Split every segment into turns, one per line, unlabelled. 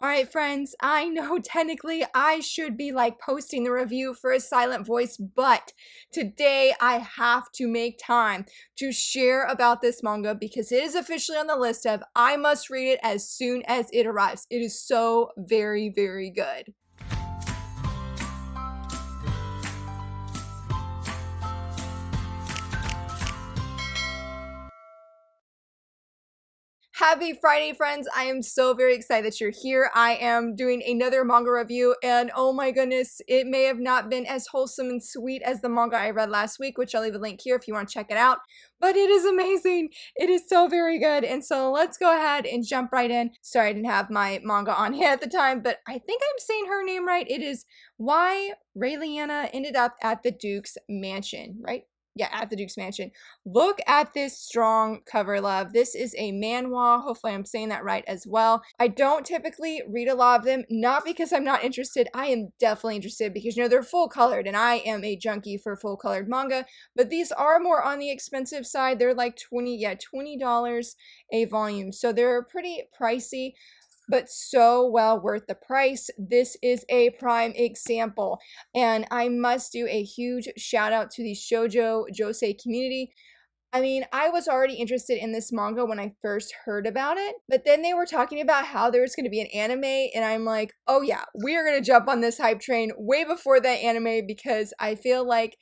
All right, friends, I know technically I should be like posting the review for A Silent Voice, but today I have to make time to share about this manga because it is officially on the list of I must read it as soon as it arrives. It is so very, very good. Happy Friday, friends. I am so very excited that you're here. I am doing another manga review, and oh my goodness, it may have not been as wholesome and sweet as the manga I read last week, which I'll leave a link here if you want to check it out, but it is amazing. It is so very good, and so let's go ahead and jump right in. Sorry, I didn't have my manga on hand at the time, but I think I'm saying her name right. It is Why Raeliana Ended Up at the Duke's Mansion, right? Yeah, at the Duke's Mansion. Look at this strong cover, love. This is a manhwa. Hopefully I'm saying that right as well. I don't typically read a lot of them, not because I'm not interested. I am definitely interested because, you know, they're full colored and I am a junkie for full colored manga, but these are more on the expensive side. They're like $20 a volume. So they're pretty pricey, but so well worth the price. This is a prime example, and I must do a huge shout out to the shoujo josei community. I mean, I was already interested in this manga when I first heard about it, but then they were talking about how there was going to be an anime, and I'm like, oh yeah, we are going to jump on this hype train way before that anime because I feel like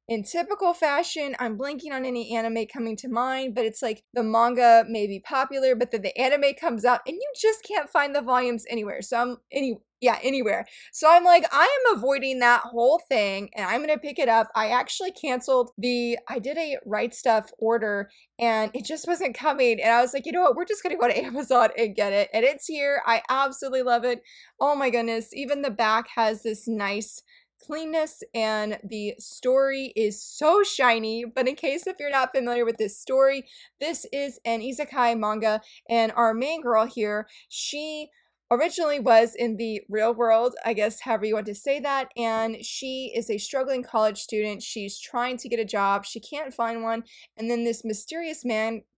in typical fashion, I'm blanking on any anime coming to mind, but it's like the manga may be popular, but then the anime comes out and you just can't find the volumes anywhere. So anywhere. So I'm like, I am avoiding that whole thing and I'm gonna pick it up. I actually canceled I did a Right Stuff order and it just wasn't coming. And I was like, you know what, we're just gonna go to Amazon and get it. And it's here. I absolutely love it. Oh my goodness. Even the back has this nice cleanness and the story is so shiny. But in case if you're not familiar with this story, this is an isekai manga and our main girl here, she originally was in the real world, I guess however you want to say that, and she is a struggling college student. She's trying to get a job, she can't find one, and then this mysterious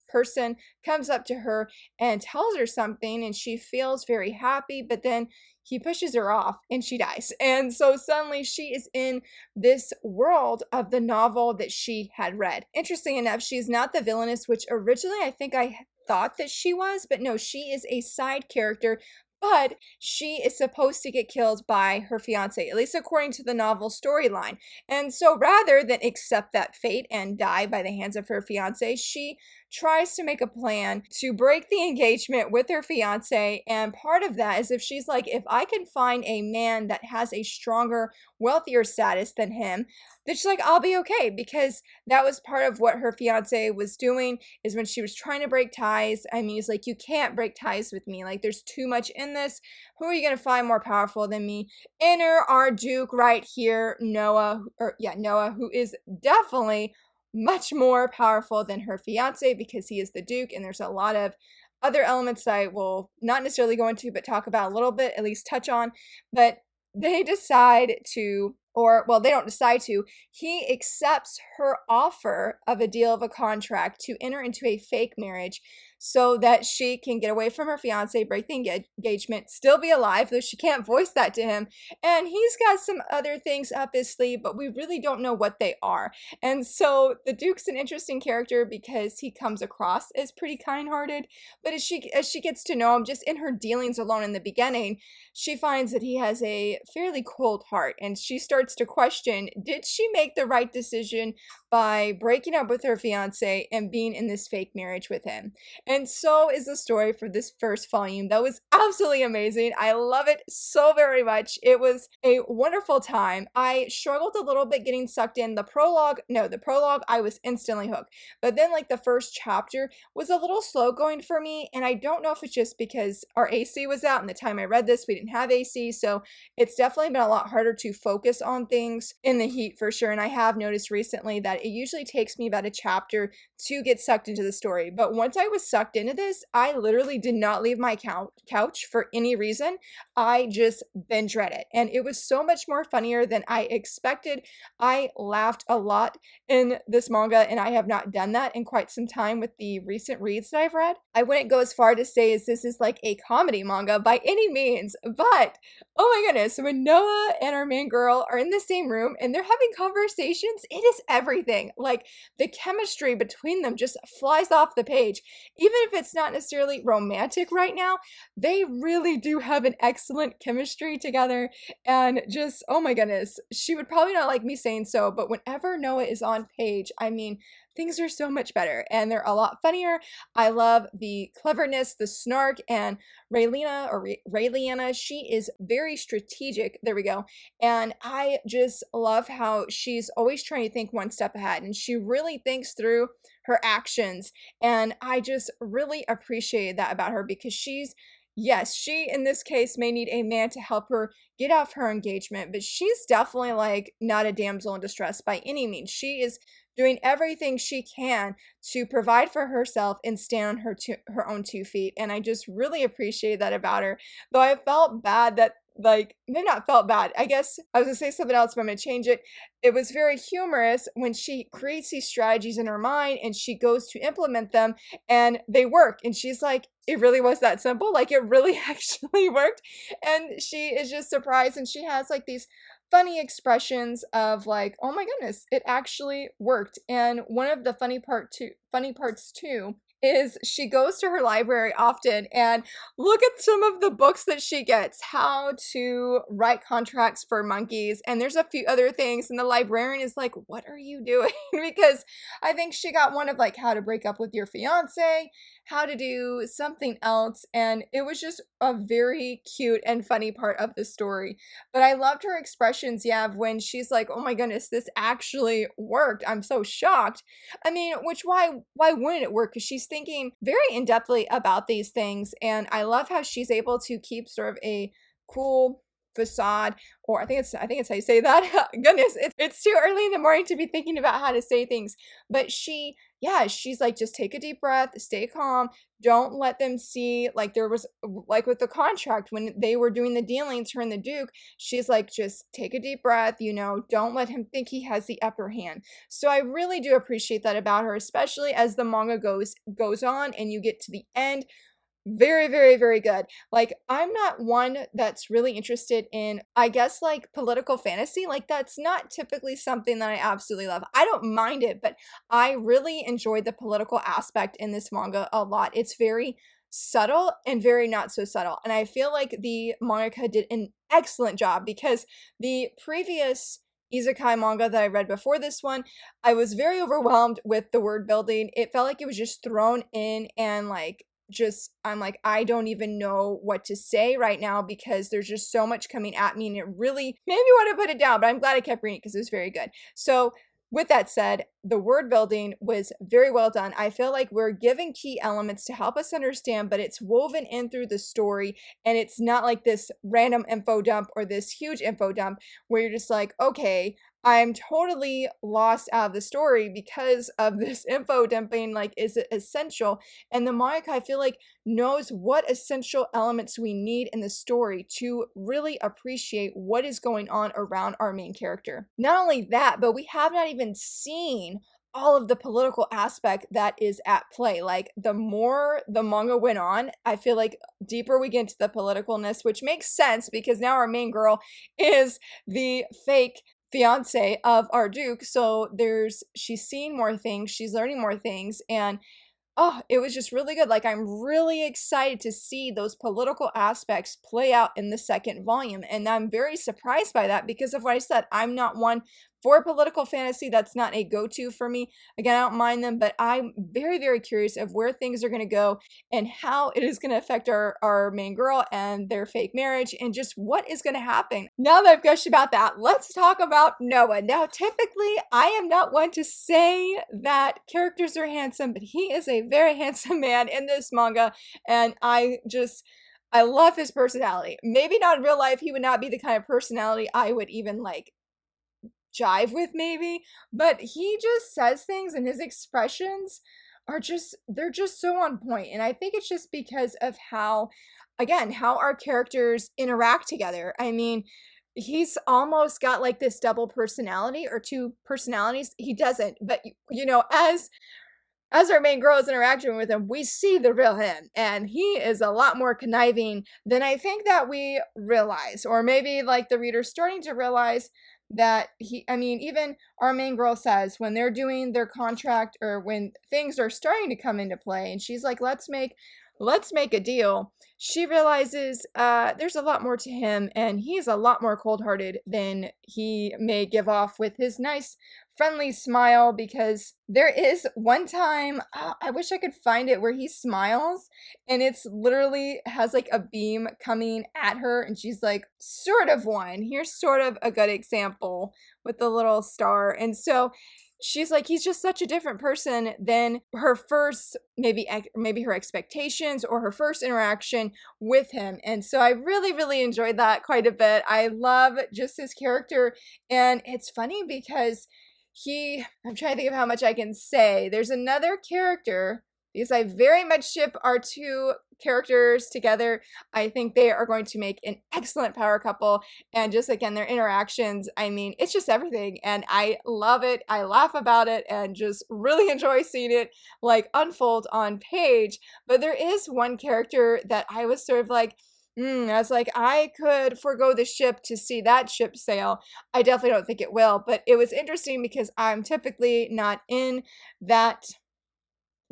person comes up to her and tells her something and she feels very happy, but then he pushes her off and she dies. And so suddenly she is in this world of the novel that she had read. Interesting enough, she's not the villainess, which originally I think I thought that she was, but no, she is a side character, but she is supposed to get killed by her fiance, at least according to the novel storyline. And so rather than accept that fate and die by the hands of her fiance, she tries to make a plan to break the engagement with her fiance. And part of that is if she's like, if I can find a man that has a stronger, wealthier status than him, then she's like, I'll be okay, because that was part of what her fiance was doing is when she was trying to break ties. I mean, he's like, you can't break ties with me. Like, there's too much in this. Who are you going to find more powerful than me? Enter our Duke right here, Noah, who is definitely much more powerful than her fiance because he is the Duke, and there's a lot of other elements that I will not necessarily go into, but talk about a little bit, at least touch on. But they decide to, or well, they don't decide to, he accepts her offer of a deal of a contract to enter into a fake marriage so that she can get away from her fiance, break the engagement, still be alive, though she can't voice that to him. And he's got some other things up his sleeve, but we really don't know what they are. And so the Duke's an interesting character because he comes across as pretty kind-hearted, but as she gets to know him, just in her dealings alone in the beginning, she finds that he has a fairly cold heart, and she starts to question, did she make the right decision by breaking up with her fiance and being in this fake marriage with him? And so is the story for this first volume. That was absolutely amazing. I love it so very much. It was a wonderful time. I struggled a little bit getting sucked in. The prologue, I was instantly hooked. But then like the first chapter was a little slow going for me, and I don't know if it's just because our AC was out, and the time I read this we didn't have AC, so it's definitely been a lot harder to focus on things in the heat for sure. And I have noticed recently that it usually takes me about a chapter to get sucked into the story. But once I was sucked into this, I literally did not leave my couch for any reason. I just binge read it. And it was so much more funnier than I expected. I laughed a lot in this manga, and I have not done that in quite some time with the recent reads that I've read. I wouldn't go as far to say as this is like a comedy manga by any means, but oh my goodness, when Noah and our main girl are in the same room and they're having conversations, it is everything. Like the chemistry between them just flies off the page. Even if it's not necessarily romantic right now, they really do have an excellent chemistry together. And just, oh my goodness, she would probably not like me saying so, but whenever Noah is on page, I mean, things are so much better and they're a lot funnier. I love the cleverness, the snark, and Raeliana, she is very strategic. There we go. And I just love how she's always trying to think one step ahead and she really thinks through her actions. And I just really appreciate that about her because yes, she in this case may need a man to help her get off her engagement, but she's definitely like not a damsel in distress by any means. She is doing everything she can to provide for herself and stand on her own 2 feet. And I just really appreciate that about her. Though I felt bad that like maybe not felt bad. I guess I was gonna say something else, but I'm gonna change it. It was very humorous when she creates these strategies in her mind and she goes to implement them and they work. And she's like, it really was that simple. Like it really actually worked. And she is just surprised and she has like these funny expressions of like, oh my goodness, it actually worked. And one of the funny parts too is she goes to her library often and look at some of the books that she gets, how to write contracts for monkeys, and there's a few other things, and the librarian is like, what are you doing? Because I think she got one of like how to break up with your fiance, how to do something else, and it was just a very cute and funny part of the story. But I loved her expressions, yeah, of when she's like, oh my goodness, this actually worked. I'm so shocked. I mean, which why wouldn't it work? Because she's thinking very in-depthly about these things, and I love how she's able to keep sort of a cool facade, or I think it's how you say that. Goodness, it's too early in the morning to be thinking about how to say things. But she's like, just take a deep breath, stay calm, don't let them see, like there was like with the contract when they were doing the dealings, her and the Duke, she's like, just take a deep breath, don't let him think he has the upper hand. So I really do appreciate that about her, especially as the manga goes on and you get to the end. Very, very, very good. Like, I'm not one that's really interested in, I guess, like political fantasy. Like, that's not typically something that I absolutely love. I don't mind it, but I really enjoyed the political aspect in this manga a lot. It's very subtle and very not so subtle. And I feel like the mangaka did an excellent job because the previous isekai manga that I read before this one, I was very overwhelmed with the word building. It felt like it was just thrown in and like just I'm like, I don't even know what to say right now because there's just so much coming at me and it really made me want to put it down, but I'm glad I kept reading it because it was very good. So with that said, the word building was very well done. I feel like we're given key elements to help us understand, but it's woven in through the story and it's not like this random info dump or this huge info dump where you're just like, okay, I'm totally lost out of the story because of this info dumping. Like, is it essential? And the manga, I feel like, knows what essential elements we need in the story to really appreciate what is going on around our main character. Not only that, but we have not even seen all of the political aspect that is at play. Like, the more the manga went on, I feel like deeper we get into the politicalness, which makes sense because now our main girl is the fake fiance of our Duke. So she's seeing more things, she's learning more things, and oh, it was just really good. Like, I'm really excited to see those political aspects play out in the second volume. And I'm very surprised by that because of what I said. I'm not one for political fantasy. That's not a go-to for me. Again, I don't mind them, but I'm very, very curious of where things are going to go and how it is going to affect our main girl and their fake marriage and just what is going to happen. Now that I've gushed about that, let's talk about Noah. Now, typically, I am not one to say that characters are handsome, but he is a very handsome man in this manga, and I love his personality. Maybe not in real life, he would not be the kind of personality I would even like jive with maybe, but he just says things and his expressions are just they're just so on point. And I think it's just because of how again, how our characters interact together. I mean, he's almost got like this double personality or two personalities. He doesn't, but you know, as our main girl is interacting with him, we see the real him, and he is a lot more conniving than I think that we realize, or maybe like the reader's starting to realize that I mean, even our main girl says when they're doing their contract or when things are starting to come into play, and she's like, let's make a deal. She realizes there's a lot more to him, and he's a lot more cold-hearted than he may give off with his nice friendly smile, because there is one time, I wish I could find it, where he smiles and it's literally has like a beam coming at her and she's like, sort of one. Here's sort of a good example with the little star. And so she's like, he's just such a different person than her first, maybe her expectations or her first interaction with him. And so I really, really enjoyed that quite a bit. I love just his character. And it's funny because I'm trying to think of how much I can say. There's another character, because I very much ship our two characters together. I think they are going to make an excellent power couple. And just again, their interactions, I mean, it's just everything. And I love it. I laugh about it and just really enjoy seeing it like unfold on page. But there is one character that I was sort of like, I was like, I could forego the ship to see that ship sail. I definitely don't think it will, but it was interesting because I'm typically not in that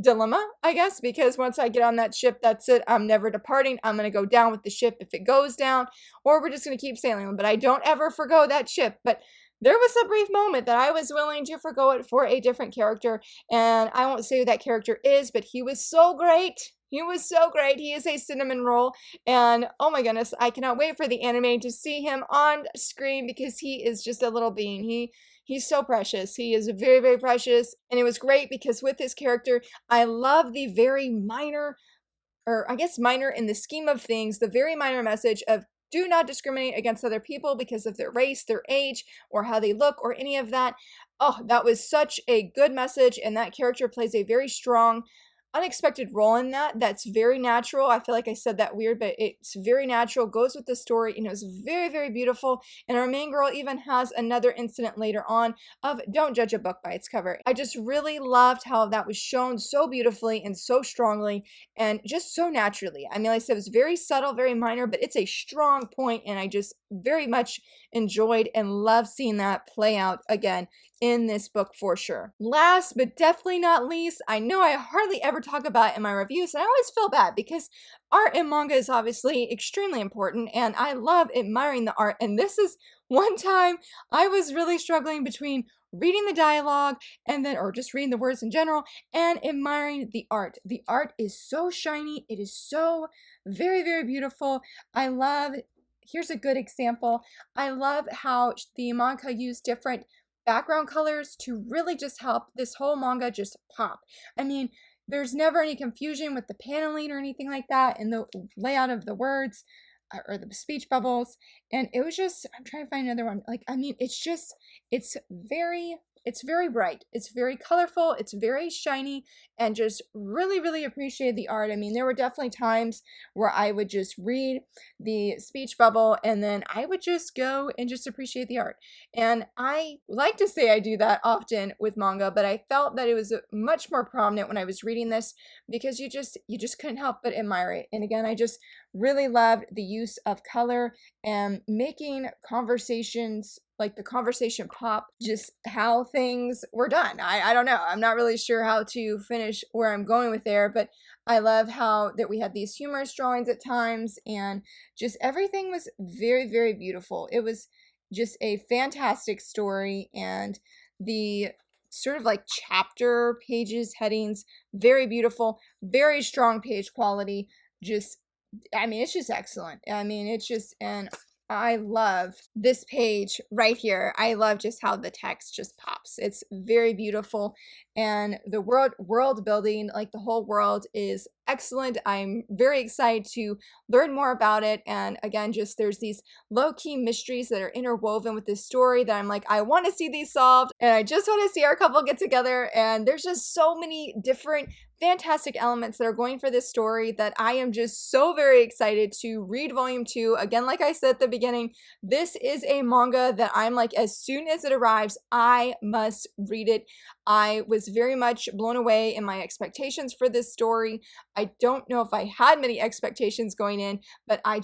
dilemma, I guess, because once I get on that ship, that's it. I'm never departing. I'm going to go down with the ship if it goes down, or we're just going to keep sailing. But I don't ever forgo that ship. But there was a brief moment that I was willing to forgo it for a different character, and I won't say who that character is, but he was so great. He was so great. He is a cinnamon roll, and oh my goodness, I cannot wait for the anime to see him on screen because he is just a little bean. He's so precious. He is very, very precious, and it was great because with his character, I love the very minor, or I guess minor in the scheme of things, the very minor message of do not discriminate against other people because of their race, their age, or how they look, or any of that. Oh, that was such a good message, and that character plays a very strong, unexpected role in that. That's very natural. I feel like I said that weird, but it's very natural, goes with the story, and it was very, very beautiful. And our main girl even has another incident later on of don't judge a book by its cover. I just really loved how that was shown so beautifully and so strongly and just so naturally. I mean, like I said, it was very subtle, very minor, but it's a strong point, and I just very much enjoyed and loved seeing that play out again in this book for sure. Last but definitely not least, I know I hardly ever talk about it in my reviews, and I always feel bad because art in manga is obviously extremely important, and I love admiring the art. And this is one time I was really struggling between reading the dialogue and then, or just reading the words in general, and admiring the art. The art is so shiny. It is so very, very beautiful. I love, here's a good example. I love how the manga used different background colors to really just help this whole manga just pop. I mean, there's never any confusion with the paneling or anything like that in the layout of the words or the speech bubbles. And it was just, I'm trying to find another one. Like, I mean, it's very bright. It's very colorful. It's very shiny, and just really, really appreciate the art. I mean, there were definitely times where I would just read the speech bubble and then I would just go and just appreciate the art. And I like to say I do that often with manga, but I felt that it was much more prominent when I was reading this because you just couldn't help but admire it. And again, I just really loved the use of color and making conversations, like the conversation pop, just how things were done. I don't know. I'm not really sure how to finish where I'm going with there, but I love how that we had these humorous drawings at times, and just everything was very, very beautiful. It was just a fantastic story, and the sort of like chapter pages, headings, very beautiful, very strong page quality. Just, I mean, it's just excellent. I mean, it's just, and I love this page right here. I love just how the text just pops. It's very beautiful, and the world building, like the whole world, is excellent. I'm very excited to learn more about it. And again, just there's these low-key mysteries that are interwoven with this story that I'm like, I want to see these solved, and I just want to see our couple get together. And there's just so many different fantastic elements that are going for this story that I am just so very excited to read volume 2. Again, like I said at the beginning, this is a manga that I'm like, as soon as it arrives, I must read it. I was very much blown away in my expectations for this story. I don't know if I had many expectations going in, but I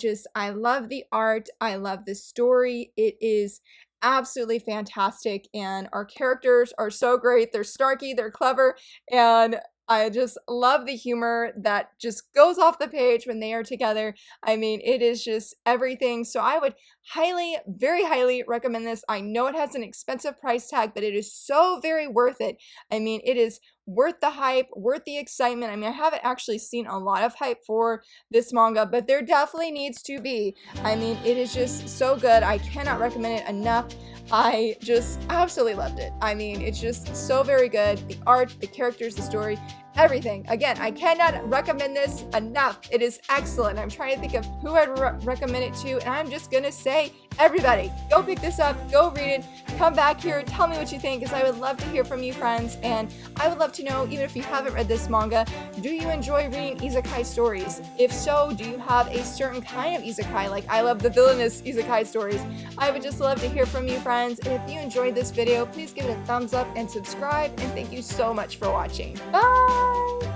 love the art. I love the story. It is absolutely fantastic, and our characters are so great. They're snarky, they're clever, and I just love the humor that just goes off the page when they are together. I mean, it is just everything. So I would highly, very highly recommend this. I know it has an expensive price tag, but it is so very worth it. I mean, it is worth the hype, worth the excitement. I mean, I haven't actually seen a lot of hype for this manga, but there definitely needs to be. I mean, it is just so good. I cannot recommend it enough. I just absolutely loved it. I mean, it's just so very good. The art, the characters, the story, everything. Again, I cannot recommend this enough. It is excellent. I'm trying to think of who I'd recommend it to, and I'm just gonna say, everybody, go pick this up, go read it, come back here, tell me what you think, because I would love to hear from you, friends, and I would love to know, even if you haven't read this manga, do you enjoy reading isekai stories? If so, do you have a certain kind of isekai? Like, I love the villainous isekai stories. I would just love to hear from you, friends, and if you enjoyed this video, please give it a thumbs up and subscribe, and thank you so much for watching. Bye!